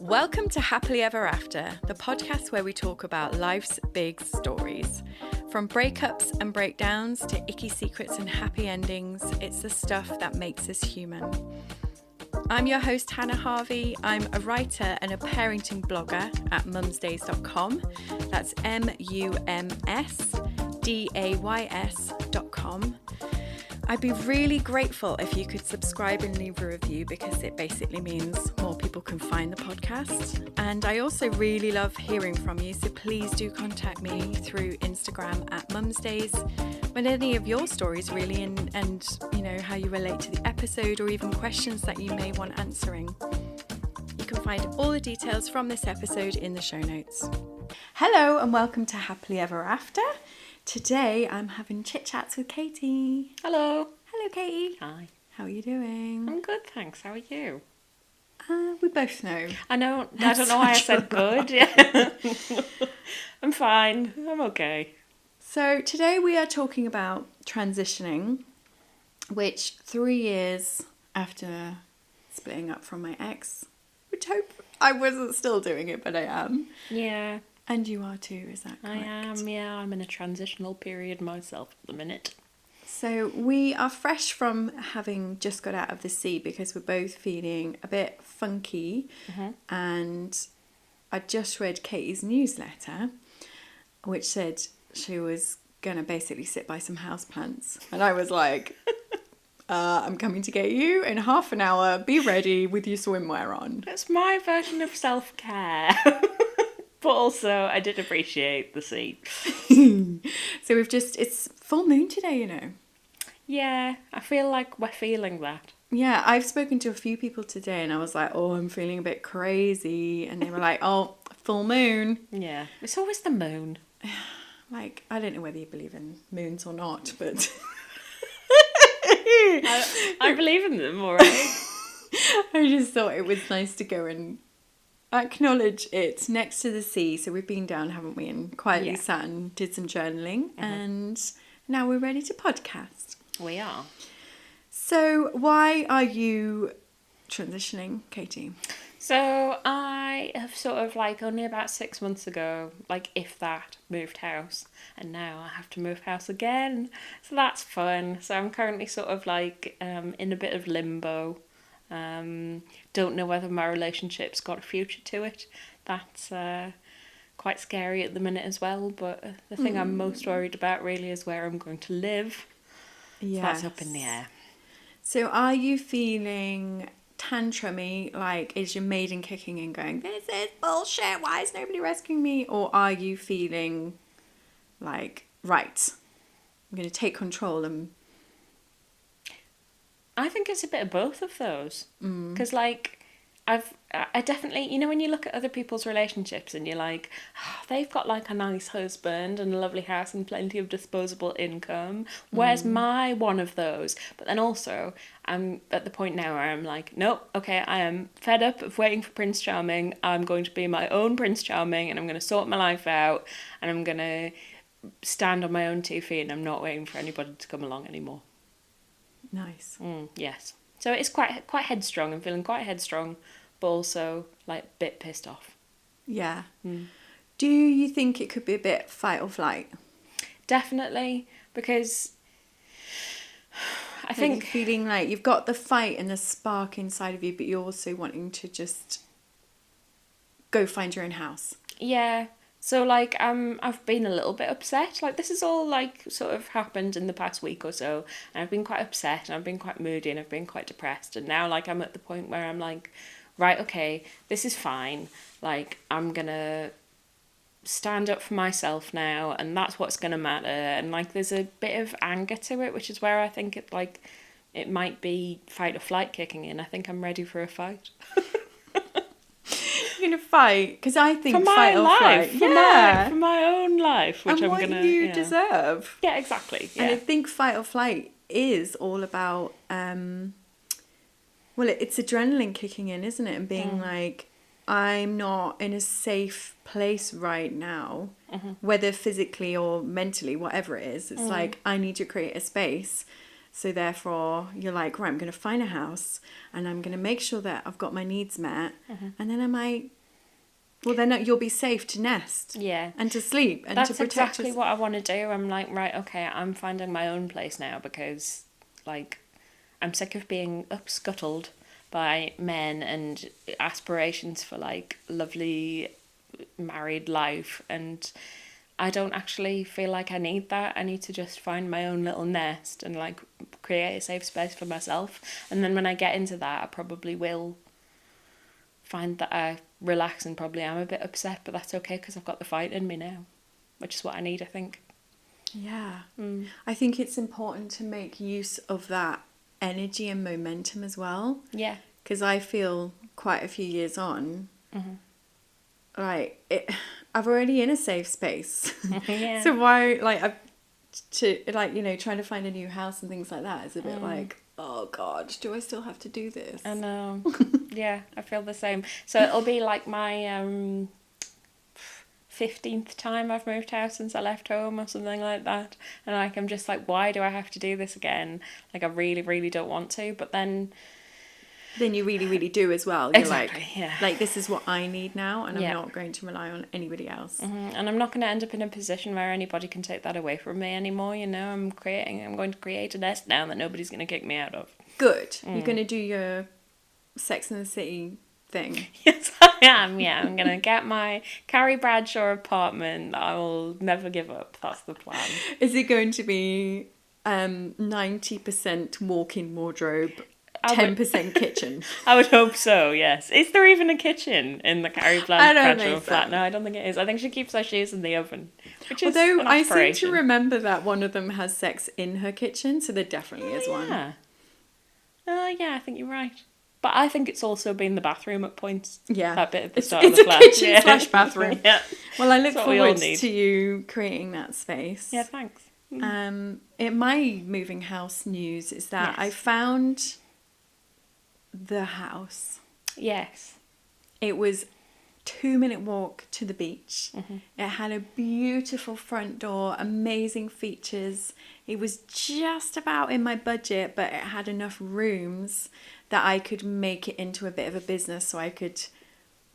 Welcome to Happily Ever After, the podcast where we talk about life's big stories. From breakups and breakdowns to icky secrets and happy endings, it's the stuff that makes us human. I'm your host, Hannah Harvey. I'm a writer and a parenting blogger at mumsdays.com. That's mumsdays.com. I'd be really grateful if you could subscribe and leave a review because it basically means more people can find the podcast. And I also really love hearing from you, so please do contact me through Instagram at mumsdays with any of your stories really and you know how you relate to the episode or even questions that you may want answering. You can find all the details from this episode in the show notes. Hello and welcome to Happily Ever After. Today I'm having chit chats with Katie. Hello. Hello, Katie. Hi. How are you doing? I'm good, thanks. How are you? We both know. I know. I don't know why I said good. Yeah. I'm fine. I'm okay. So today we are talking about transitioning, which 3 years after splitting up from my ex, which hope I wasn't still doing it, but I am. Yeah. And you are too, is that correct? I am, yeah. I'm in a transitional period myself at the minute. So we are fresh from having just got out of the sea because we're both feeling a bit funky. Mm-hmm. And I just read Katie's newsletter, which said she was going to basically sit by some houseplants. And I was like, I'm coming to get you in half an hour. Be ready with your swimwear on. It's my version of self-care. But also, I did appreciate the sea. So it's full moon today, you know. Yeah, I feel like we're feeling that. Yeah, I've spoken to a few people today and I was like, oh, I'm feeling a bit crazy. And they were like, oh, full moon. Yeah, it's always the moon. Like, I don't know whether you believe in moons or not, but... I believe in them, all right. I just thought it was nice to go and acknowledge it next to the sea. So we've been down, haven't we, and quietly sat and did some journaling. Mm-hmm. And now we're ready to podcast. We are. So why are you transitioning, Katie? So I have sort of like only about 6 months ago, like if that, moved house. And now I have to move house again. So that's fun. So I'm currently sort of like in a bit of limbo. Don't know whether my relationship's got a future to it. That's quite scary at the minute as well. But the thing I'm most worried about really is where I'm going to live. Yes. So that's up in the air. So are you feeling tantrumy, like is your maiden kicking in going, this is bullshit, why is nobody rescuing me? Or are you feeling like, right, I'm going to take control and... I think it's a bit of both of those. Because like, I definitely, you know, when you look at other people's relationships and you're like, oh, they've got like a nice husband and a lovely house and plenty of disposable income. Where's my one of those? But then also, I'm at the point now where I'm like, nope, okay, I am fed up of waiting for Prince Charming. I'm going to be my own Prince Charming and I'm going to sort my life out and I'm going to stand on my own 2 feet and I'm not waiting for anybody to come along anymore. Nice. Yes. So it's quite headstrong. I'm feeling quite headstrong, but also like a bit pissed off. Yeah. Do you think it could be a bit fight or flight? Definitely, because I think you're feeling like you've got the fight and the spark inside of you, but you're also wanting to just go find your own house. Yeah. So like I've been a little bit upset. Like this has all like sort of happened in the past week or so, and I've been quite upset and I've been quite moody and I've been quite depressed. And now like I'm at the point where I'm like, right, okay, this is fine. Like I'm gonna stand up for myself now, and that's what's gonna matter. And like there's a bit of anger to it, which is where I think it might be fight or flight kicking in. I think I'm ready for a fight. You're gonna fight because I think for my fight or life, flight. for my own life, which and I'm what gonna you deserve. Yeah, exactly. Yeah. And I think fight or flight is all about it's adrenaline kicking in, isn't it? And being like, I'm not in a safe place right now, whether physically or mentally, whatever it is. It's like I need to create a space So therefore, you're like, right, I'm going to find a house and I'm going to make sure that I've got my needs met. And then I might, well, then you'll be safe to nest. Yeah. And to sleep and That's to protect exactly what I want to do. I'm like, right, okay, I'm finding my own place now because, like, I'm sick of being upscuttled by men and aspirations for, like, lovely married life, and I don't actually feel like I need that. I need to just find my own little nest and, like, create a safe space for myself, and then when I get into that, I probably will find that I relax and probably am a bit upset, but that's okay because I've got the fight in me now, which is what I need, I think. Yeah. I think it's important to make use of that energy and momentum as well. Yeah. Because I feel quite a few years on, like, I've already in a safe space. Yeah. So why, like, trying to find a new house and things like that is a bit like, oh God, do I still have to do this? I know. Yeah, I feel the same. So it'll be like my 15th time I've moved house since I left home or something like that. And, like, I'm just like, why do I have to do this again? Like, I really, really don't want to. But then you really, really do as well. You're exactly, yeah. Like, this is what I need now, and I'm Yeah. not going to rely on anybody else. And I'm not going to end up in a position where anybody can take that away from me anymore, you know. I'm going to create a nest now that nobody's going to kick me out of. Good. You're going to do your Sex and the City thing. Yes, I am, yeah. I'm going to get my Carrie Bradshaw apartment that I will never give up. That's the plan. Is it going to be 90% walk-in wardrobe, 10% kitchen? I would hope so, yes. Is there even a kitchen in the Carrie Bradshaw flat? No, I don't think it is. I think she keeps her shoes in the oven, which is Although an I aspiration. seem to remember that one of them has sex in her kitchen, so there definitely is one. Yeah, I think you're right. But I think it's also been the bathroom at points. Yeah. That bit at the start of the It's flat. a kitchen slash bathroom. Yeah. Well, I look That's what we all forward need. to you creating that space. Yeah, thanks. In my moving house news is that Yes. I found the house. Yes. It was 2-minute walk to the beach. It had a beautiful front door, amazing features. It was just about in my budget, but it had enough rooms that I could make it into a bit of a business so I could,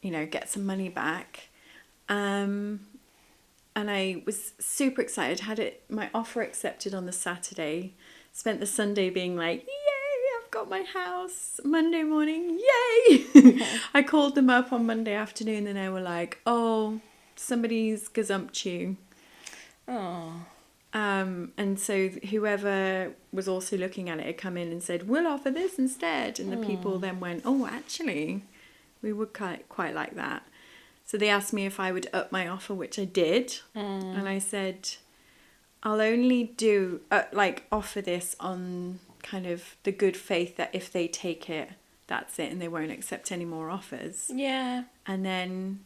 get some money back. And I was super excited. Had my offer accepted on the Saturday. Spent the Sunday being like, yay, I've got my house. Monday morning, yay. I called them up on Monday afternoon and they were like, oh, somebody's gazumped you. Oh. And so whoever was also looking at it had come in and said, we'll offer this instead. And the people then went, oh, actually, we would quite like that. So they asked me if I would up my offer, which I did. And I said, I'll only do, offer this on kind of the good faith that if they take it, that's it, and they won't accept any more offers. Yeah. And then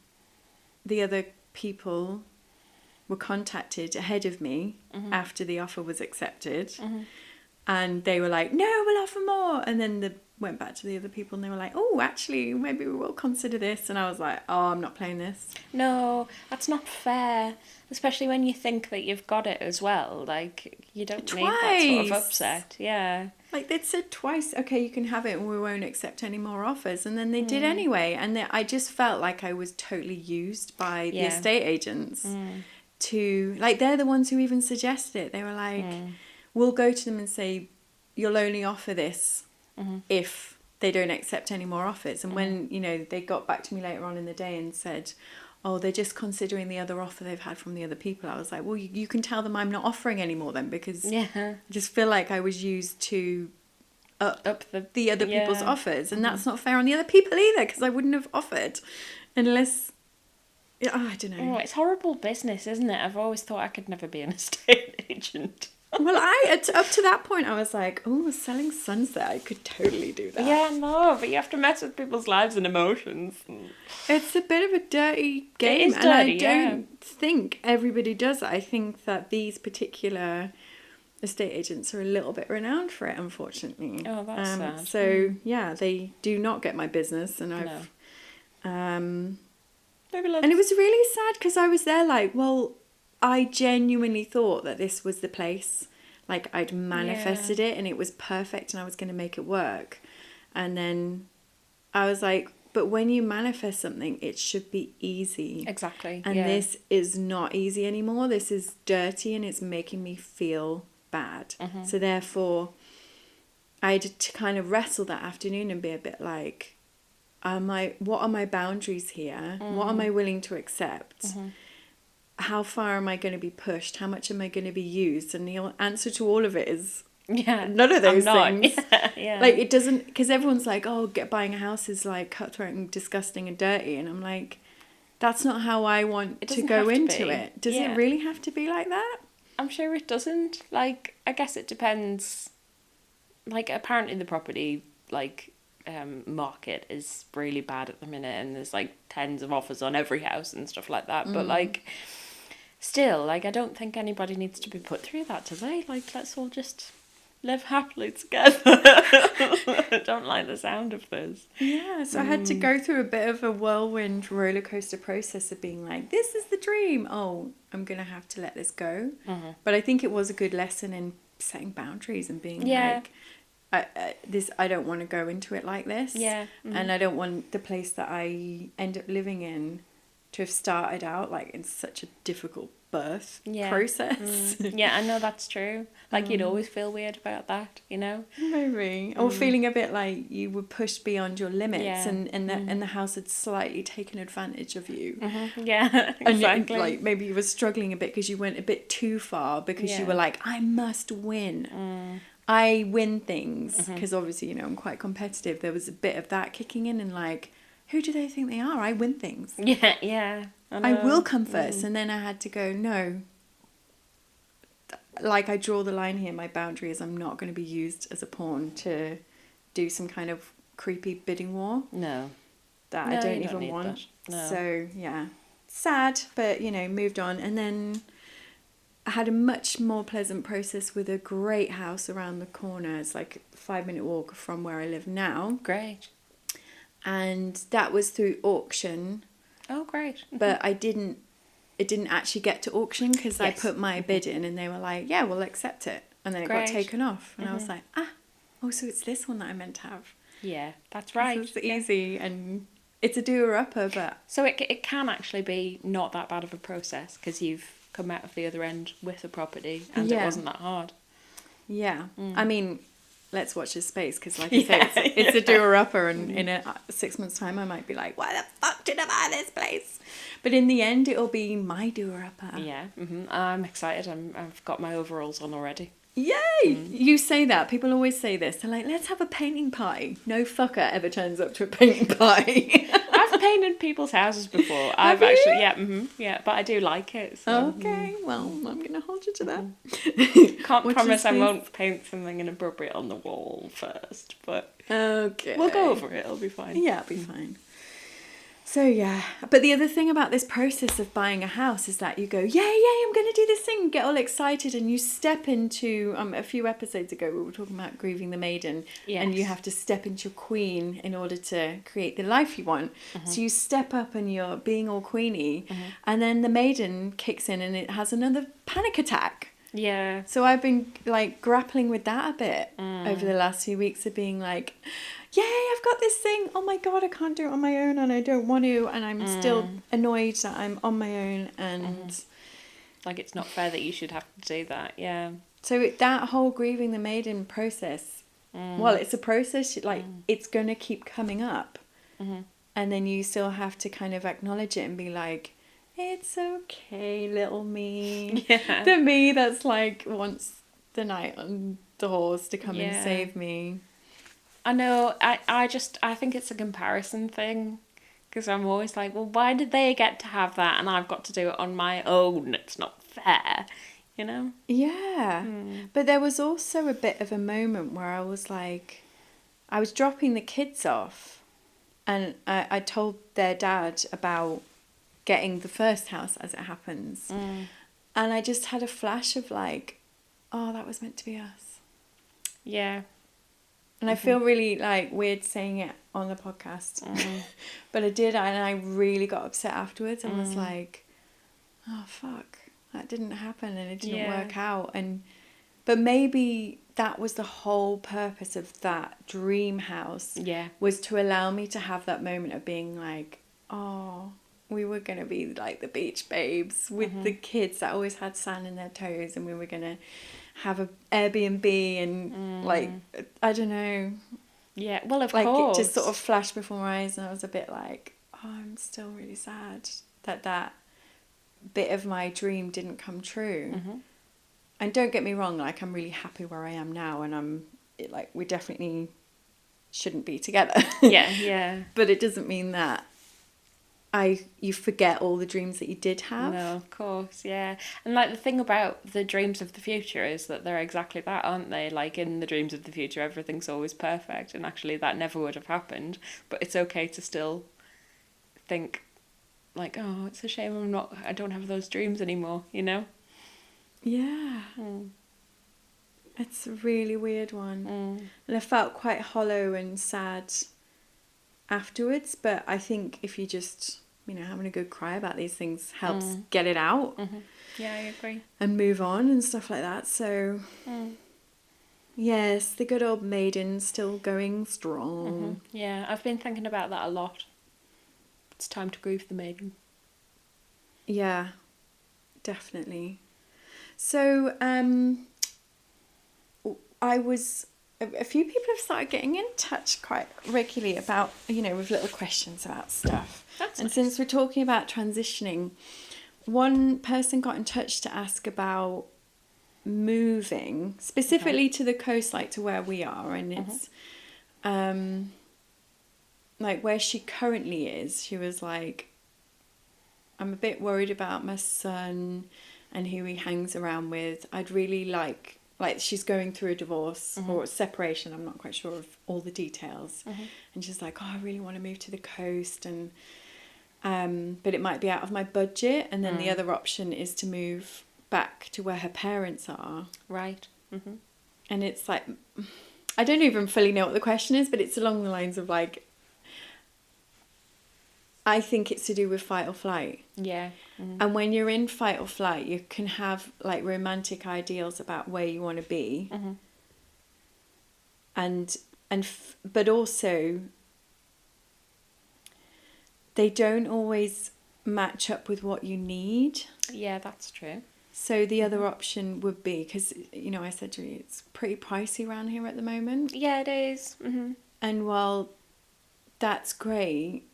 the other people were contacted ahead of me after the offer was accepted. And they were like, no, we'll offer more. And then they went back to the other people and they were like, oh, actually, maybe we will consider this. And I was like, oh, I'm not playing this. No, that's not fair. Especially when you think that you've got it as well. Like, you don't need that sort of upset. Yeah. Like, they'd said twice, okay, you can have it and we won't accept any more offers. And then they did anyway. And I just felt like I was totally used by the estate agents to, like, they're the ones who even suggested it. They were like, we'll go to them and say, you'll only offer this if they don't accept any more offers. And when, they got back to me later on in the day and said, oh, they're just considering the other offer they've had from the other people. I was like, well, you can tell them I'm not offering anymore then, because I just feel like I was used to up the other people's offers. And that's not fair on the other people either, because I wouldn't have offered unless... I don't know. Oh, it's horrible business, isn't it? I've always thought I could never be an estate agent. Well, up to that point, I was like, oh, selling sunset, I could totally do that. Yeah, no, but you have to mess with people's lives and emotions. It's a bit of a dirty game. It is dirty, and I don't think everybody does it. I think that these particular estate agents are a little bit renowned for it, unfortunately. Oh, that's sad. So, yeah, they do not get my business, and I've... No. And it was really sad, because I was there like, well... I genuinely thought that this was the place. Like I'd manifested it and it was perfect and I was going to make it work. And then I was like, but when you manifest something, it should be easy. Exactly. And this is not easy anymore. This is dirty and it's making me feel bad. So therefore, I had to kind of wrestle that afternoon and be a bit like, what are my boundaries here? What am I willing to accept? How far am I going to be pushed? How much am I going to be used? And the answer to all of it is none of those things. Like it doesn't, because everyone's like, oh, buying a house is like cutthroat and disgusting and dirty. And I'm like, that's not how I want to go into it. Does it really have to be like that? I'm sure it doesn't. Like, I guess it depends. Like, apparently the property, like, market is really bad at the minute, and there's like tens of offers on every house and stuff like that. But like, still, like, I don't think anybody needs to be put through that, do they? Like, let's all just live happily together. I don't like the sound of this. Yeah, so I had to go through a bit of a whirlwind roller coaster process of being like, this is the dream. Oh, I'm gonna have to let this go. But I think it was a good lesson in setting boundaries and being like, I don't want to go into it like this. And I don't want the place that I end up living in to have started out like in such a difficult birth process. Yeah, I know that's true. Like you'd always feel weird about that, you know? Maybe. Or feeling a bit like you were pushed beyond your limits and the house had slightly taken advantage of you. Yeah, exactly. And like maybe you were struggling a bit because you went a bit too far because you were like, I must win. I win things. Because obviously, you know, I'm quite competitive. There was a bit of that kicking in and like, who do they think they are? I win things. Yeah. I will come first. And then I had to go, no. Like, I draw the line here. My boundary is I'm not going to be used as a pawn to do some kind of creepy bidding war. No. That I don't even want. No. So, yeah. Sad, but, you know, moved on. And then I had a much more pleasant process with a great house around the corner. It's like a 5-minute walk from where I live now. Great. And that was through auction. Oh, great. But it didn't actually get to auction because I put my bid in and they were like, yeah, we'll accept it. And then it got taken off. And I was like, so it's this one that I meant to have. Yeah, that's right. So it's easy and it's a doer-upper, but... So it can actually be not that bad of a process because you've come out of the other end with a property and it wasn't that hard. Yeah. I mean... Let's watch this space because, like I said, it's a doer-upper, and in 6 months' time, I might be like, "Why the fuck did I buy this place?" But in the end, it'll be my doer-upper. Yeah, I'm excited. I've got my overalls on already. Yay! You say that. People always say this. They're like, "Let's have a painting party." No fucker ever turns up to a painting party. I've painted people's houses before. Have you? But I do like it. So. Okay, well, I'm gonna hold you to that. Can't promise I won't paint something inappropriate on the wall first, but okay, we'll go over it. It'll be fine. Yeah, it'll be fine. So yeah, but the other thing about this process of buying a house is that you go, yay, I'm going to do this thing, get all excited, and you step into, a few episodes ago we were talking about grieving the maiden, and you have to step into your queen in order to create the life you want. So you step up and you're being all queenie, and then the maiden kicks in and it has another panic attack. Yeah. So I've been like grappling with that a bit over the last few weeks of being like, yay, I've got this thing. Oh my God, I can't do it on my own and I don't want to. And I'm still annoyed that I'm on my own and... Like it's not fair that you should have to do that, yeah. So that whole grieving the maiden process, well, it's a process, like it's going to keep coming up. And then you still have to kind of acknowledge it and be like, it's okay, little me. Yeah. The me that's like wants the knight on the horse to come and save me. I know, I think it's a comparison thing. Because I'm always like, well, why did they get to have that and I've got to do it on my own? It's not fair, you know? Yeah. But there was also a bit of a moment where I was like, I was dropping the kids off and I told their dad about getting the first house as it happens. And I just had a flash of like, oh, that was meant to be us. Yeah. And I feel really like weird saying it on the podcast. But I did, and I really got upset afterwards and was like, oh fuck, that didn't happen and it didn't work out. And But maybe that was the whole purpose of that dream house. Yeah. Was to allow me to have that moment of being like, oh, we were going to be like the beach babes with the kids that always had sand in their toes, and we were going to have a Airbnb and like, I don't know. Yeah, well, of like course. It just sort of flashed before my eyes, and I was a bit like, oh, I'm still really sad that bit of my dream didn't come true. And don't get me wrong, like, I'm really happy where I am now, and we definitely shouldn't be together. Yeah. But it doesn't mean that you forget all the dreams that you did have. No, of course, yeah. And like the thing about the dreams of the future is that they're exactly that, aren't they? Like in the dreams of the future, everything's always perfect, and actually that never would have happened. But it's okay to still think like, oh, it's a shame I don't have those dreams anymore, you know? Yeah. It's a really weird one. And I felt quite hollow and sad afterwards, but I think if you just, having a good cry about these things helps get it out. Yeah, I agree. And move on and stuff like that. So, yes, the good old maiden still going strong. Yeah, I've been thinking about that a lot. It's time to grieve the maiden. Yeah, definitely. So, a few people have started getting in touch quite regularly about, with little questions about stuff. That's and nice. Since we're talking about transitioning, one person got in touch to ask about moving, specifically to the coast, like to where we are. And it's, like where she currently is, she was like, I'm a bit worried about my son and who he hangs around with. I'd really like she's going through a divorce or a separation. I'm not quite sure of all the details. And she's like, oh, I really want to move to the coast, and but it might be out of my budget. And then the other option is to move back to where her parents are. Right. And it's like, I don't even fully know what the question is, but it's along the lines of like, I think it's to do with fight or flight. Yeah. And when you're in fight or flight, you can have like romantic ideals about where you want to be. But also they don't always match up with what you need. Yeah, that's true. So the other option would be, because, I said to you, it's pretty pricey around here at the moment. Yeah, it is. And while that's great,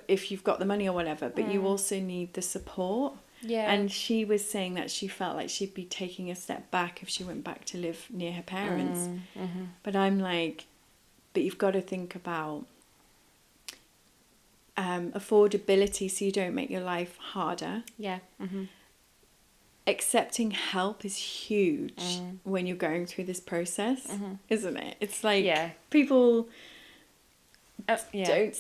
if you've got the money or whatever, but you also need the support. Yeah. And she was saying that she felt like she'd be taking a step back if she went back to live near her parents. But I'm like, but you've got to think about affordability so you don't make your life harder. Yeah. Accepting help is huge when you're going through this process, isn't it? It's like people... don't.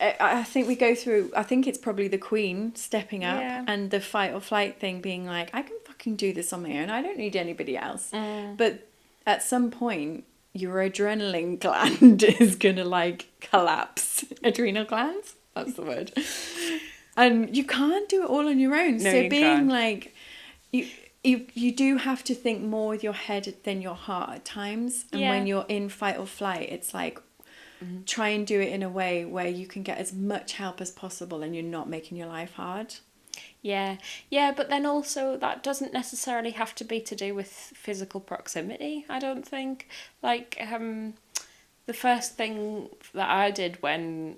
I think we go through. I think it's probably the Queen stepping up and the fight or flight thing being like, I can fucking do this on my own. I don't need anybody else. But at some point, your adrenaline gland is gonna like collapse. Adrenal glands. That's the word. And you can't do it all on your own. No, so you being can't. like, you do have to think more with your head than your heart at times. And when you're in fight or flight, it's like, try and do it in a way where you can get as much help as possible and you're not making your life hard. Yeah, but then also that doesn't necessarily have to be to do with physical proximity, I don't think. Like, the first thing that I did when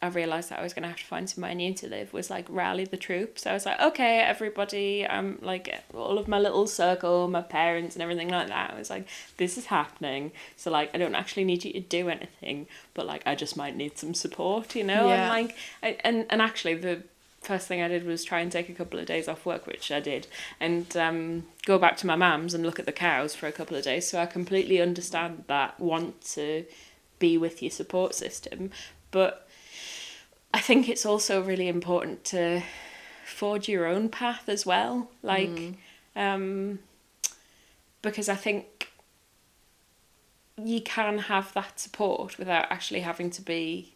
I realised that I was going to have to find somewhere new to live was like rally the troops. I was like, okay, everybody, like all of my little circle, my parents and everything like that. I was like, this is happening. So like, I don't actually need you to do anything, but like, I just might need some support, you know? Yeah. And like, and actually the first thing I did was try and take a couple of days off work, which I did, and go back to my mum's and look at the cows for a couple of days. So I completely understand that want to be with your support system, but I think it's also really important to forge your own path as well. Like, because I think you can have that support without actually having to be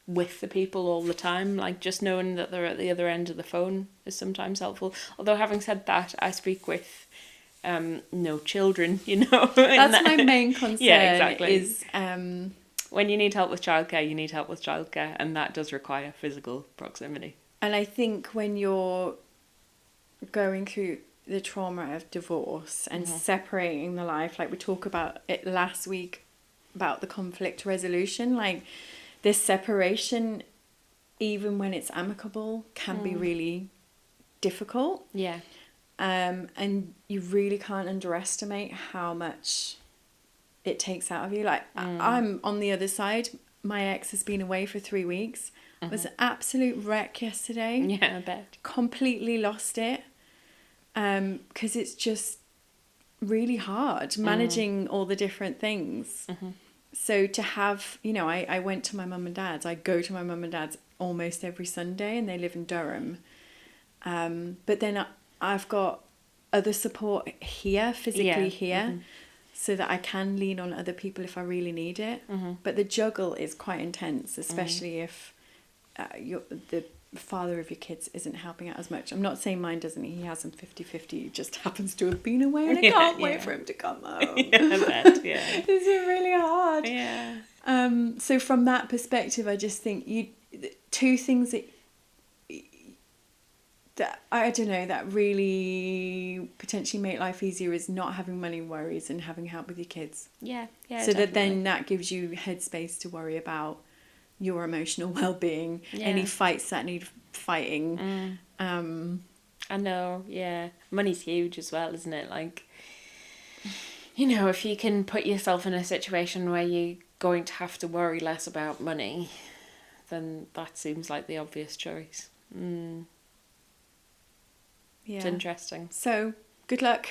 with the people all the time. Like, just knowing that they're at the other end of the phone is sometimes helpful. Although having said that, I speak with no children, you know. That's my main concern. Yeah, exactly. Is when you need help with childcare, you need help with childcare, and that does require physical proximity. and I think when you're going through the trauma of divorce and separating the life, like we talked about it last week about the conflict resolution, like this separation, even when it's amicable, can be really difficult. Yeah. And you really can't underestimate how much it takes out of you. Like I'm on the other side. My ex has been away for 3 weeks. Was an absolute wreck yesterday. Yeah, I bet. Completely lost it. Because it's just really hard managing all the different things. So to have, you know, I went to my mum and dad's. I go to my mum and dad's almost every Sunday, and they live in Durham. But then I've got other support here, physically here, so that I can lean on other people if I really need it. But the juggle is quite intense, especially if the father of your kids isn't helping out as much. I'm not saying mine doesn't. He has them 50-50. He just happens to have been away, and I can't wait for him to come home. Yeah, I bet, yeah. It's really hard. Yeah. So from that perspective, I just think two things that I don't know, that really potentially make life easier is not having money worries and having help with your kids. Yeah, yeah. So definitely. that then that gives you headspace to worry about your emotional well-being, any fights that need fighting. I know, yeah. Money's huge as well, isn't it? Like, you know, if you can put yourself in a situation where you're going to have to worry less about money, then that seems like the obvious choice. Yeah. It's interesting. So, good luck.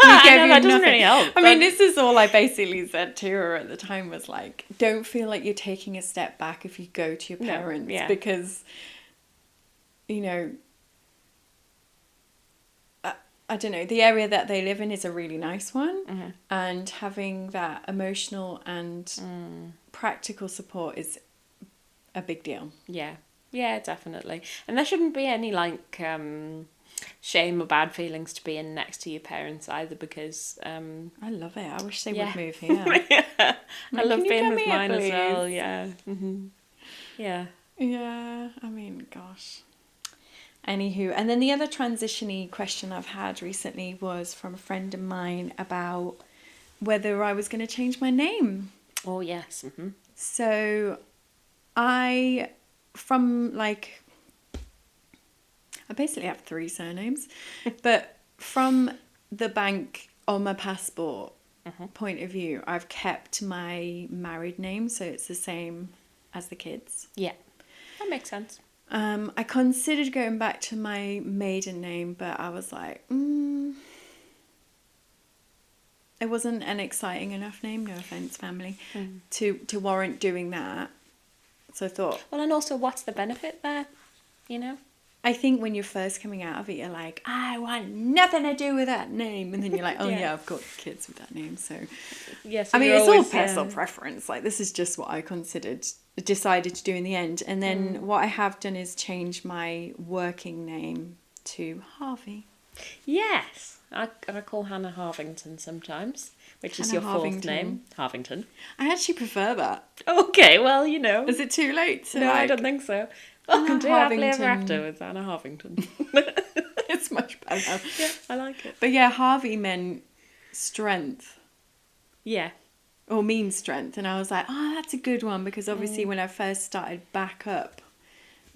I know, that doesn't really help. I mean, this is all I basically said to her at the time, was like, don't feel like you're taking a step back if you go to your parents. No, yeah. Because, you know, I don't know, the area that they live in is a really nice one. And having that emotional and practical support is a big deal. Yeah. Yeah, definitely. And there shouldn't be any, like, shame or bad feelings to being next to your parents either, because I love it. I wish they would move here. I love can you being come with here, mine as well. please? Yeah. Yeah, I mean, gosh. Anywho, and then the other transition-y question I've had recently was from a friend of mine about whether I was going to change my name. Oh yes. So I basically have 3 surnames, but from the bank on my passport point of view, I've kept my married name, so it's the same as the kids. Yeah, that makes sense. I considered going back to my maiden name, but I was like, it wasn't an exciting enough name, no offence, family, to warrant doing that. So I thought... Well, and also, what's the benefit there, you know? I think when you're first coming out of it, you're like, I want nothing to do with that name. And then you're like, oh yeah, I've got kids with that name. So, yes, I mean, it's all personal preference. Like, this is just what I decided to do in the end. And then what I have done is change my working name to Harvey. Yes. I call Hannah Harvington sometimes, which is Hannah your fourth Harvington. name. Harvington. I actually prefer that. Okay, well, you know. Is it too late to No, I don't think so. Welcome to Happily Ever After with Hannah Harvington. It's much better. Yeah, I like it. But yeah, Harvey meant strength. Yeah. Or means strength. And I was like, oh, that's a good one. Because obviously when I first started back up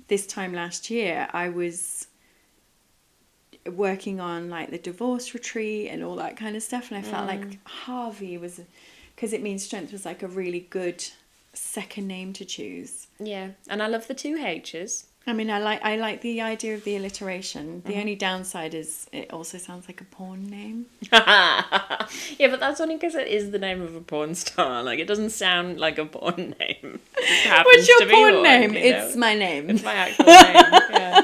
this time last year, I was working on like the divorce retreat and all that kind of stuff. And I felt like Harvey was, because it means strength, was like a really good second name to choose. Yeah. And I love the 2 H's. I mean, I like the idea of the alliteration. The only downside is it also sounds like a porn name. Yeah, but that's only because it is the name of a porn star. Like, it doesn't sound like a porn name. What's your porn name? It's my name. It's my actual name. Yeah.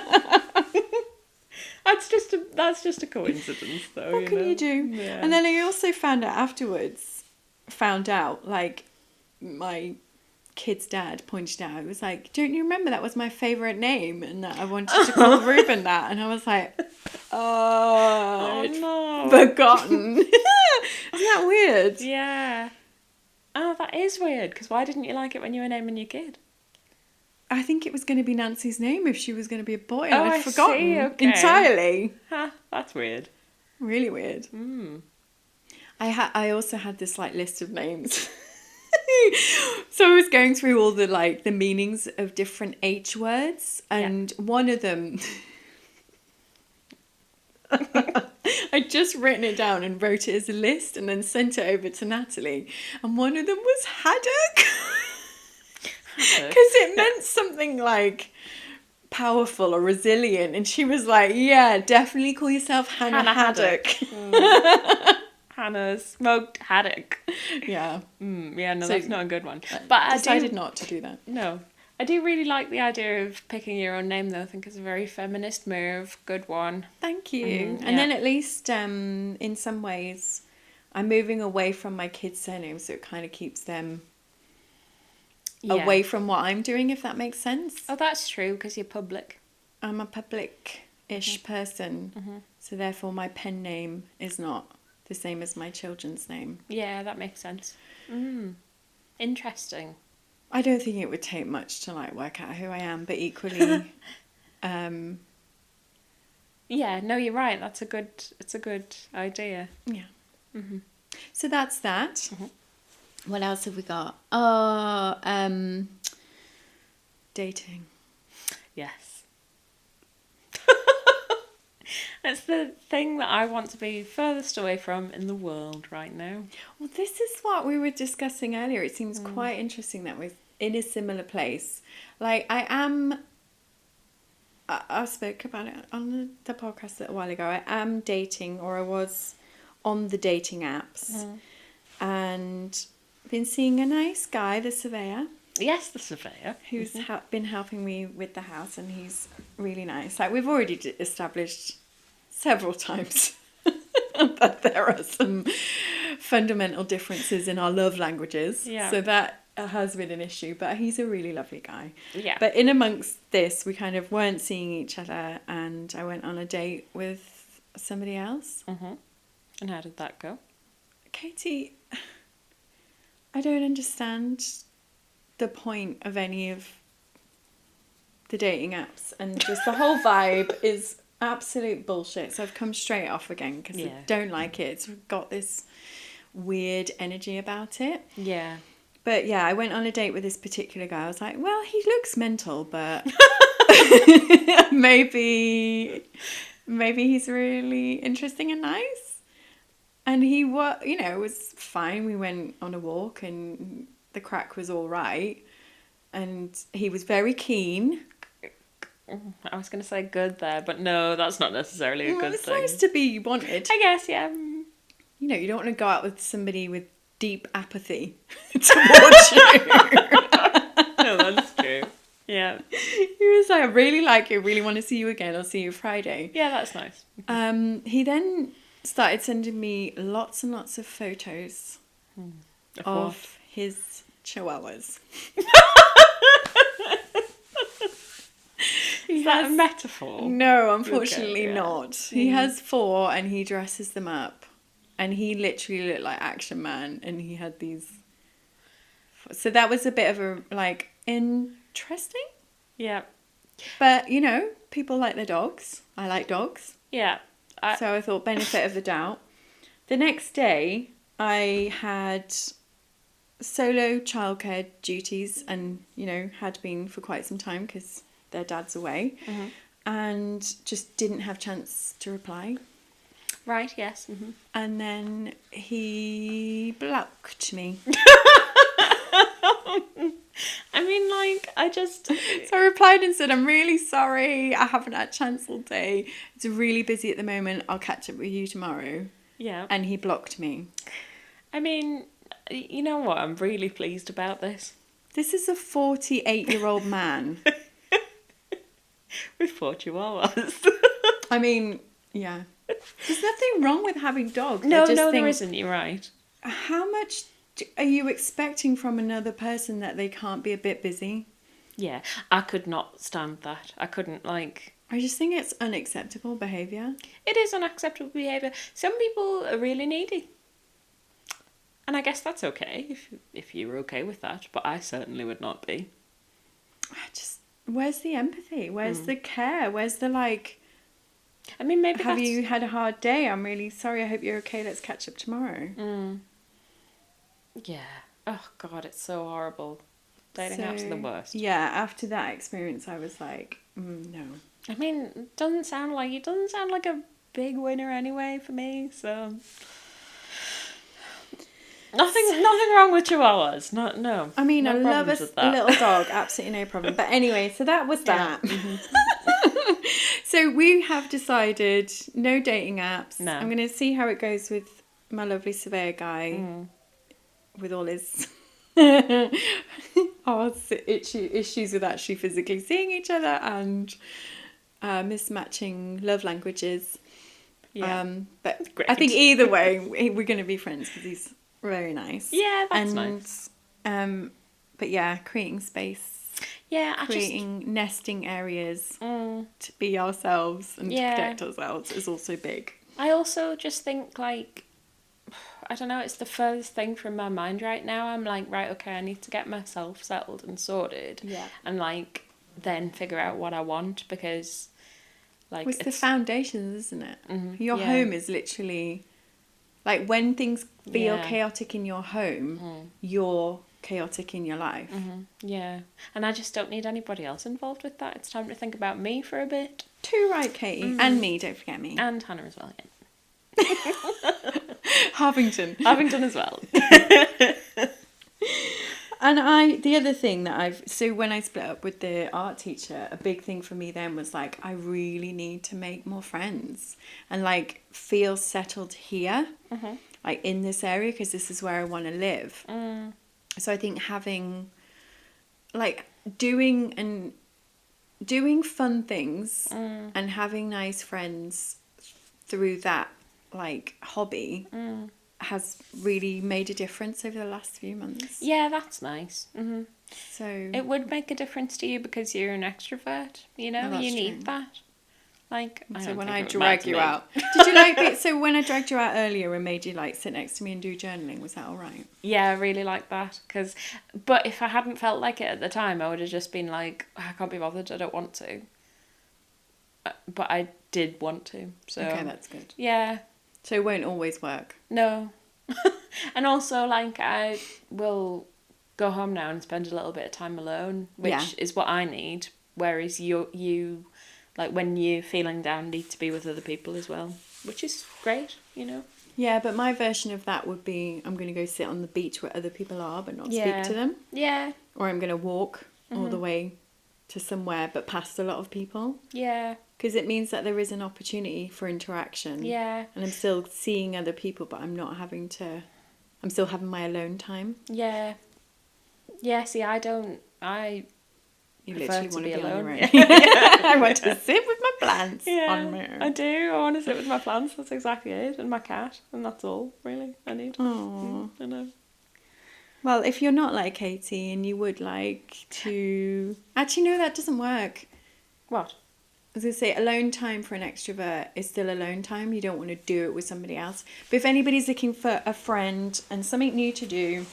That's just a coincidence, though. What can you do? Yeah. And then I also found out, like, my kid's dad pointed out, it was like, don't you remember that was my favourite name and that I wanted to call Ruben that? And I was like, no. Forgotten. Isn't that weird? Yeah. Oh, that is weird, because why didn't you like it when you were naming your kid? I think it was going to be Nancy's name if she was going to be a boy, and Oh, I'd I forgotten see, okay. entirely. Huh, that's weird. Really weird. I also had this like list of names. So I was going through all the like the meanings of different H words, and one of them I'd just written it down and wrote it as a list and then sent it over to Natalie, and one of them was Haddock. Because it meant something like powerful or resilient, and she was like, yeah, definitely call yourself Hannah Haddock. Hannah smoked haddock. Yeah. Yeah, no, So, that's not a good one. But I decided not to do that. No. I do really like the idea of picking your own name, though. I think it's a very feminist move. Good one. Thank you. And then at least in some ways I'm moving away from my kids' surnames, so it kind of keeps them away from what I'm doing, if that makes sense. Oh, that's true, because you're public. I'm a public-ish person, so therefore my pen name is not the same as my children's name. Yeah, that makes sense. Interesting. I don't think it would take much to like work out who I am, but equally, yeah, no, you're right. It's a good idea. Yeah. So that's that. What else have we got? Oh, dating. Yes. It's the thing that I want to be furthest away from in the world right now. Well, this is what we were discussing earlier. It seems quite interesting that we're in a similar place. Like, I spoke about it on the podcast a while ago. I am dating, or I was on the dating apps, and been seeing a nice guy, the surveyor. Yes, the surveyor. Who's been helping me with the house, and he's really nice. Like, we've already established several times that there are some fundamental differences in our love languages. Yeah. So that has been an issue, but he's a really lovely guy. Yeah. But in amongst this, we kind of weren't seeing each other, and I went on a date with somebody else. And how did that go? Katie, I don't understand the point of any of the dating apps, and just the whole vibe is absolute bullshit. So I've come straight off again because I don't like it. It's got this weird energy about it. Yeah. But yeah, I went on a date with this particular guy. I was like, well, he looks mental, but maybe he's really interesting and nice. And he was fine. We went on a walk and the crack was all right. And he was very keen. I was going to say good there, but no, that's not necessarily a good it's thing. It's nice to be wanted. I guess, yeah. You know, you don't want to go out with somebody with deep apathy towards you. No, that's true. Yeah. He was like, I really like you, really want to see you again. I'll see you Friday. Yeah, that's nice. He then started sending me lots and lots of photos of his chihuahuas. Is that a metaphor? No, unfortunately Okay, yeah. not. He has 4 and he dresses them up. And he literally looked like Action Man, and he had these. So that was a bit of a, like, interesting. Yeah. But, you know, people like their dogs. I like dogs. Yeah. So I thought benefit of the doubt. The next day, I had solo childcare duties and, you know, had been for quite some time because their dad's away. And just didn't have chance to reply. Right, yes. And then he blocked me. I mean, like, So I replied and said, I'm really sorry. I haven't had a chance all day. It's really busy at the moment. I'll catch up with you tomorrow. Yeah. And he blocked me. I mean, you know what? I'm really pleased about this. This is a 48-year-old man. With 4 chihuahuas. I mean, yeah. There's nothing wrong with having dogs. No, I just think, there isn't. You're right. How much are you expecting from another person that they can't be a bit busy? Yeah, I could not stand that. I couldn't, like, I just think it's unacceptable behaviour. It is unacceptable behaviour. Some people are really needy. And I guess that's okay if you're okay with that, but I certainly would not be. Where's the empathy? Where's the care? Where's the like... I mean, maybe have you had a hard day? I'm really sorry. I hope you're okay. Let's catch up tomorrow. Yeah. Oh, God, it's so horrible. Dating apps are the worst. Yeah, after that experience, I was like, no. I mean, it doesn't sound like a big winner anyway for me, so... Nothing wrong with chihuahuas. No. I mean, no I love a little dog. Absolutely no problem. But anyway, so that was that. So we have decided no dating apps. No. I'm going to see how it goes with my lovely surveyor guy with all his issues with actually physically seeing each other and mismatching love languages. Yeah. But Great. I think either way, we're going to be friends because he's very nice. Yeah, that's nice. But yeah, creating space. Yeah, nesting areas to be ourselves and to protect ourselves is also big. I also just think, like, I don't know, it's the furthest thing from my mind right now. I'm like, right, okay, I need to get myself settled and sorted. Yeah. And, like, then figure out what I want because, like... It's the foundations, isn't it? Your home is literally... Like, when things feel chaotic in your home, you're chaotic in your life. Yeah. And I just don't need anybody else involved with that. It's time to think about me for a bit. Too right, Katie. And me, don't forget me. And Hannah as well, yeah. Harvington as well. And the other thing that so when I split up with the art teacher, a big thing for me then was like, I really need to make more friends and like feel settled here, like in this area, because this is where I want to live. So I think having like doing fun things and having nice friends through that like hobby has really made a difference over the last few months. Yeah, that's nice. So it would make a difference to you because you're an extrovert, you know? Oh, you that's need true. that. Like, so when I drag you out, did you like it? So when I dragged you out earlier and made you like sit next to me and do journaling, was that all right? Yeah, I really like that. But if I hadn't felt like it at the time, I would have just been like, I can't be bothered, I don't want to. But I did want to, so... Okay, that's good. Yeah. So it won't always work? No. And also, like, I will go home now and spend a little bit of time alone, which is what I need, whereas you, like, when you're feeling down, need to be with other people as well, which is great, you know? Yeah, but my version of that would be I'm going to go sit on the beach where other people are but not speak to them. Yeah. Or I'm going to walk all the way to somewhere but past a lot of people. Yeah. Because it means that there is an opportunity for interaction. Yeah. And I'm still seeing other people, but I'm still having my alone time. Yeah. Yeah, see, I You prefer literally to want be to be alone. on your own. I want to sit with my plants on my own. I do. I want to sit with my plants. That's exactly it. And my cat. And that's all, really, I need. Aww. I know. Well, if you're not like Katie and you would like to... Actually, no, that doesn't work. What? I was going to say, alone time for an extrovert is still alone time. You don't want to do it with somebody else. But if anybody's looking for a friend and something new to do,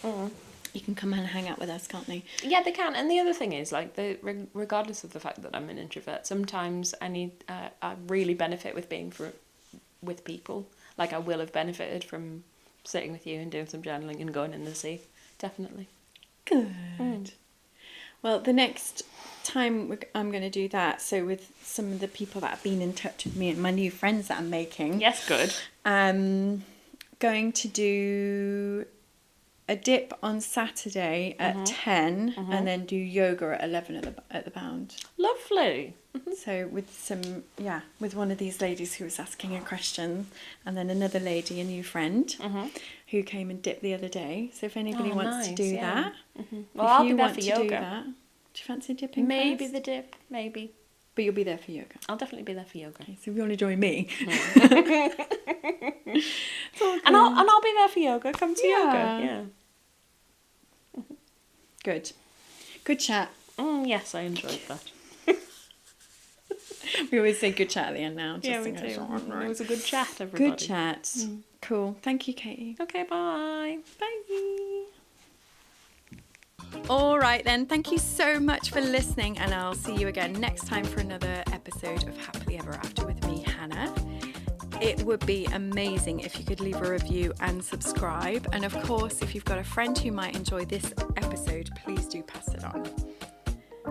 you can come and hang out with us, can't they? Yeah, they can. And the other thing is, like, regardless of the fact that I'm an introvert, sometimes I really benefit with being with people. Like, I will have benefited from sitting with you and doing some journaling and going in the sea. Definitely. Good. Well, the next time I'm going to do that, so with some of the people that have been in touch with me and my new friends that I'm making. Yes, good. Going to do a dip on Saturday at 10 and then do yoga at 11 at the Bound. Lovely. So with one of these ladies who was asking a question, and then another lady, a new friend, who came and dipped the other day. So if anybody wants to do that, well, I'll be there for yoga. Do you fancy dipping? Maybe first? the dip, maybe. But you'll be there for yoga. I'll definitely be there for yoga. Okay, so if you want to join me, and I'll be there for yoga. Come to yoga. Yeah. Good chat. Yes, I enjoyed that. We always say good chat at the end now. Just Yeah, we in do. case. It was a good chat, everybody. Good chat. Cool. Thank you, Katie. Okay, bye. Bye. All right then, thank you so much for listening, and I'll see you again next time for another episode of Happily Ever After with me, Hannah. It would be amazing if you could leave a review and subscribe. And of course, if you've got a friend who might enjoy this episode, please do pass it on.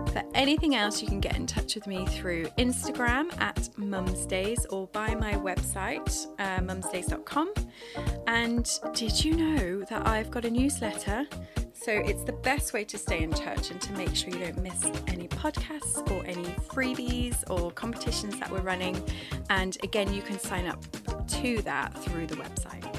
For anything else, you can get in touch with me through Instagram at mumsdays or by my website, mumsdays.com. And did you know that I've got a newsletter? So it's the best way to stay in touch and to make sure you don't miss any podcasts or any freebies or competitions that we're running. And again, you can sign up to that through the website.